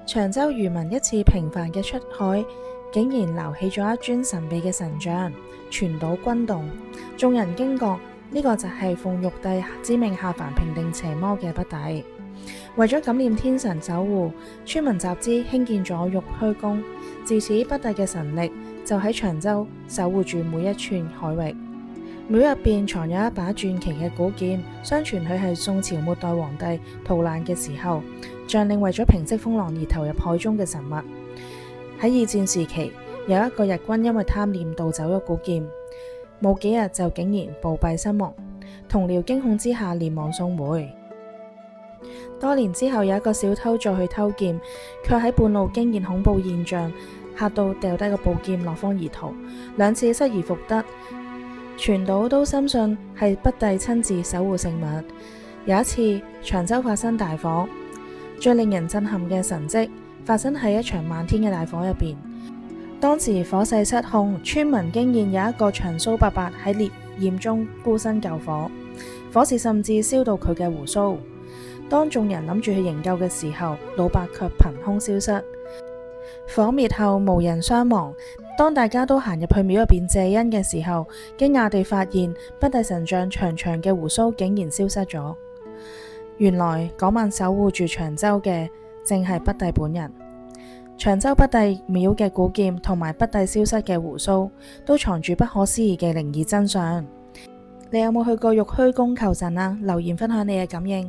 長洲漁民一次平凡嘅出海，竟然撈起咗一尊神秘嘅神像，全島轟動。眾人驚覺呢個就係奉玉帝之命下凡平定邪魔嘅北帝。為咗感念天神守護，村民集資興建咗玉虛宮。自此，北帝嘅神力就喺長洲守護住每一寸海域。廟入邊藏有一把傳奇嘅古劍，相傳佢係宋朝末代皇帝逃難嘅時候，將領為咗平息風浪而投入海中嘅神物。喺二戰時期，有一個日軍因為貪念盜走咗古劍，冇幾日就竟然暴斃身亡，同僚驚恐之下連忙送回。多年之後，有一個小偷再去偷劍，卻喺半路驚現恐怖現象，嚇到掉低個寶劍落荒而逃，兩次失而復得。全島都深信係北帝親自守護聖物。有一次，長洲發生大火，最令人震撼嘅神蹟發生喺一場漫天嘅大火入邊。當時火勢失控，村民驚現有一個長鬚伯伯喺烈焰中孤身救火，火勢甚至燒到佢嘅鬍鬚。當眾人諗住去營救嘅時候，老伯卻憑空消失。火滅後無人傷亡。當大家都行入去廟入邊謝恩嘅時候，驚訝地發現北帝神像長長嘅鬍鬚竟然消失咗。原來嗰晚守護住長洲嘅正係北帝本人。長洲北帝廟嘅古劍同埋北帝消失嘅鬍鬚，都藏住不可思議嘅靈異真相。你有冇去過玉虛宮求神啊？留言分享你嘅感應。